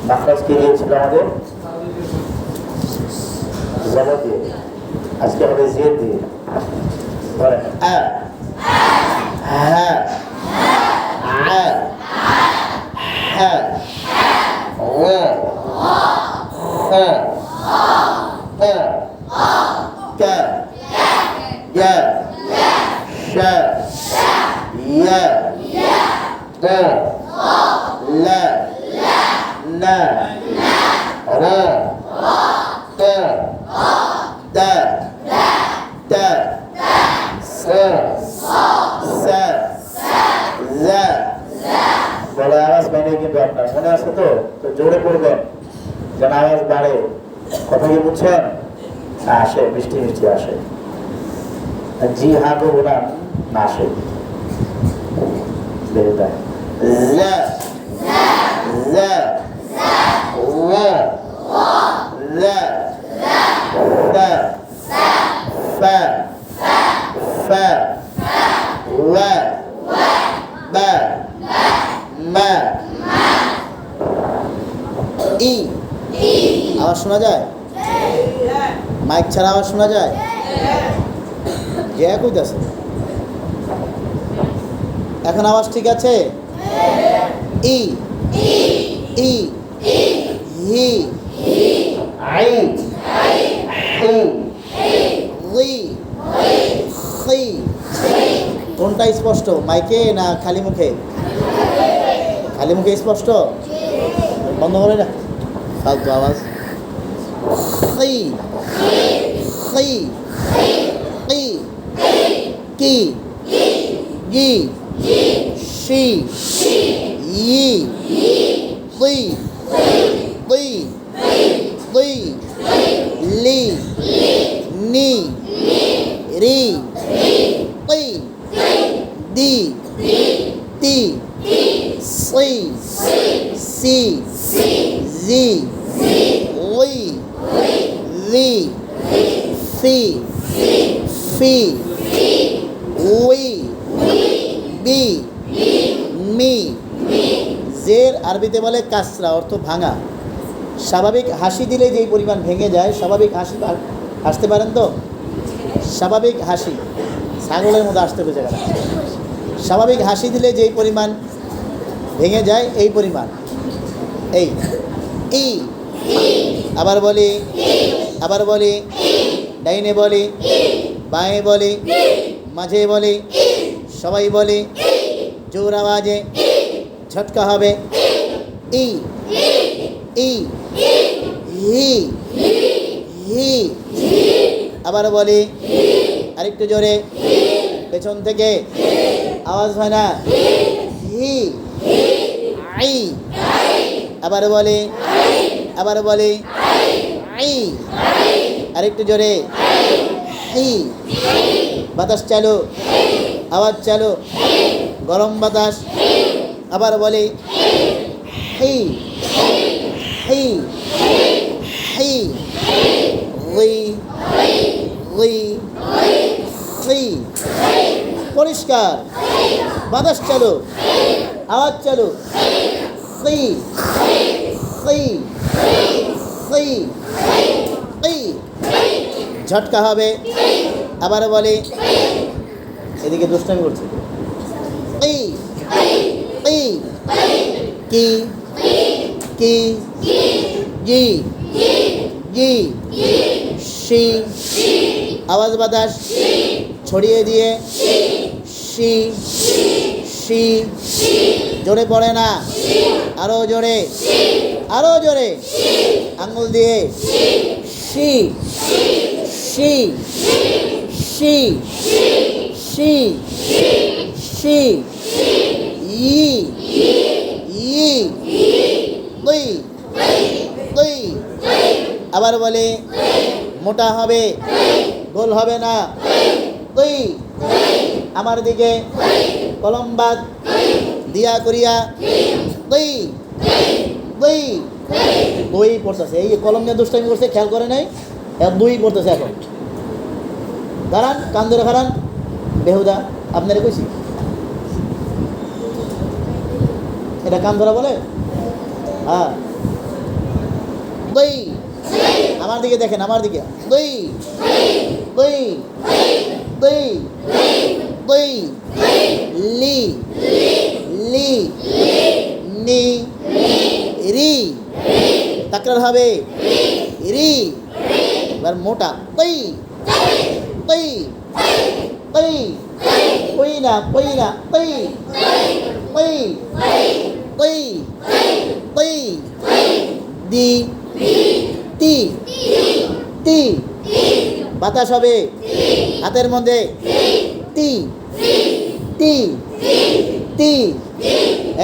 মাখরাজ কে দিয়েছিল আমাদের? জবর দিয়ে। আজকে হবে জের দিয়ে। ধরেন আ, হা, আ, হা, ওয়া, খা, তা, কা, ইয়া, শা, ইয়া, দা, লা, না, রা, তা, দা, তা, সা, সা, জা। বলে আওয়াজ বাইরে কিন্তু আপনার মনে আছে তো? তো জোরে পড়বেন যেন আওয়াজ বাড়ে। কথা কি বুঝছেন? আসে, মিষ্টি মিষ্টি আসে। জি হ্যাঁ করবো না, না আসে বেড়ে দেয়। লা, লা, ওয়া, লা, তা, ফা, ফা, ওয়া, বা, মা, ই। আওয়াজ শোনা যায়? মাইক ছাড়া আওয়াজ শোনা যায়? যে কইতাছে এখন আওয়াজ ঠিক আছে? ই, ই, হি, আই, হু, লি, খি। কোনটা স্পষ্ট, মাইকে না খালি মুখে? খালি মুখে স্পষ্ট? বন্ধ করে না ফালতু আওয়াজ। খি, খি, কি, কি, জি, শি, ই, লি, লি, লি, লি, নি, রি, তি, দি, তি, সি, সি, জি, লি, লি, ফি, ফি, উই, বি, মি। জের আরবিতে বলে কাসরা, অর্থ ভাঙা। স্বাভাবিক হাসি দিলে যেই পরিমাণ ভেঙে যায়, স্বাভাবিক হাসি হাসতে পারেন তো? স্বাভাবিক হাসি ছাগলের মধ্যে আসতে হবে জায়গাটা। স্বাভাবিক হাসি দিলে যেই পরিমাণ ভেঙে যায় এই পরিমাণ। এই ই, আবার বলি, আবার বলি, ডাইনে বলি, বাঁয়ে বলি, মাঝে বলি, সবাই বলি, জোর আওয়াজে ঝটকা হবে। ই, ই, হি, হি। আবার বলি, আরেকটু জোরে, পেছন থেকে আওয়াজ হয় না। হি, আই। আবার বলি, আবার বলি, আই। আরেকটু জোরে, হি। বাতাস চালু, আওয়াজ চালু, গরম বাতাস। আবার বলি, হি, হি, হি, লি, লি, লি। পরিষ্কার, বাতাস চালু, আওয়াজ চালু। সি, সি, সি, সি। ঝটকা হবে। আবার বলি, এদিকে দুষ্টামি করছে। ই, ই, কি, কি, জি, জি, শি। আওয়াজ বাতাস ছড়িয়ে দিয়ে শি, শি। জোরে পড়ে না, আরো জোরে, আরো জোরে। আঙ্গুল দিয়ে শি, শি, শি, শি, শি, ই, ই, দুই, দুই। আবার বলে, মোটা হবে, গোল হবে না। দুই, আমার দিকে কলম বাদ দিয়া করিয়া। দুই, দুই, দুই পড়তেছে। এই কলম নিয়ে দুষ্টামি করছে, খেয়াল করে নাই, দুই পড়তেছে। এখন দাঁড়ান, কান ধরে খাড়ান। বেহুদা, আপনারে কইছি এটা কান ধরা বলে? হ্যাঁ, দুই, আমার দিকে দেখেন, আমার দিকে, দুই, দুই, দুই, দুই, লি, লি, নি, রি, তাকরার হবে, রি, এবার মোটা, তুই, তুই, তুই, তুই না, তুই না, তুই, তুই, তুই, তুই, দি, তি, তি, বাতাস হবে হাতের মধ্যে, তি, তি, তি,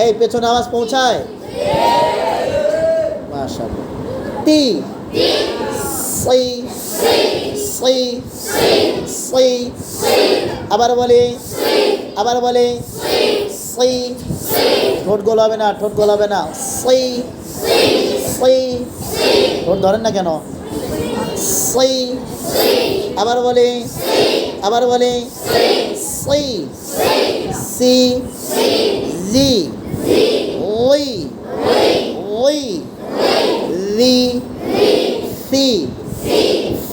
এই পেছনে আওয়াজ পৌঁছায়, মাশাআল্লাহ, তি, সই, সই, সই, আবার বলে, আবার বলে, সই, ঠোঁট গোলাবে না, ঠোঁট গোলাবে না, সই, সই, ঠোঁট ধরেন না কেন, সই, আবার বলে, আবার বলে, সই, সি, জি, ওই, ওই, রি, সি,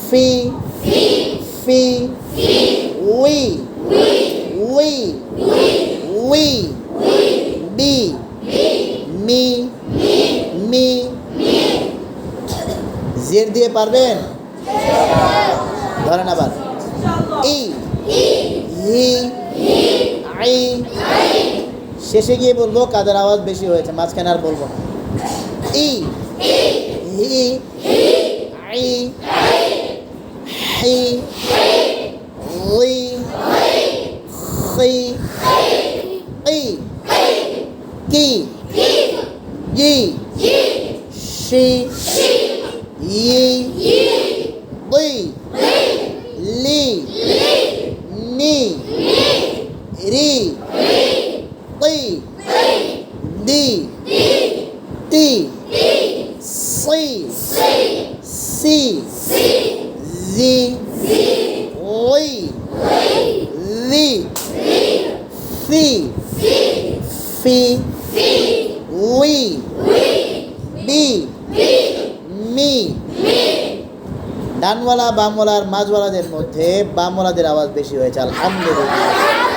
ফি, ফি, উই, উই, উই, বি, মি, মি, জের দিয়ে পারবেন, ধরেন আবার, ই, হি, আই, শেষে গিয়ে বলবো কাদের আওয়াজ বেশি হয়েছে, মাঝখানে আর বলবো না, ই, হি, আই, হি, উই, খি, ই, কি, জি, শি, ই, উই, লি, নি, রি, তুই, দি, তি, সই, সি, জি, ওই, রি, সি, ফি, উই, বি, মি, ডানওয়ালা বামওয়ালার মাঝওয়ালাদের মধ্যে বামওয়ালাদের আওয়াজ বেশি হয়েছে, আলহামদুলিল্লাহ।